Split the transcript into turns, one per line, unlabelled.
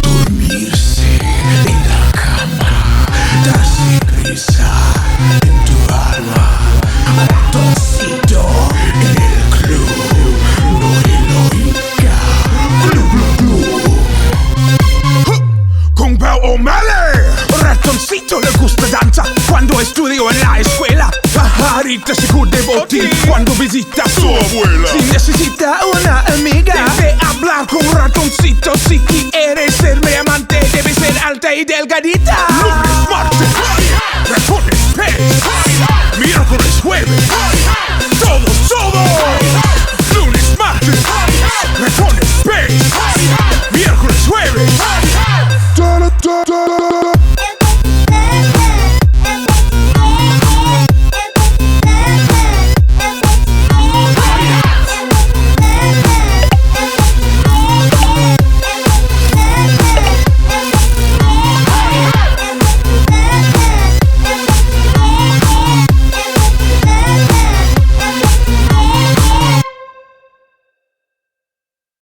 Dormirse en la cama, darse prisa en tu alma. Ratoncito en el club, no heroica, con Pau O'Malley. Ratoncito le gusta danza cuando estudio en la escuela. Pajarita se cubre botín cuando visita a su abuela. Si necesita una amiga, debe hablar con Ratoncito. Si quiere ser mi amante, debe ser alta y delgadita. Lunes, martes, ratones, pez, miércoles, jueves,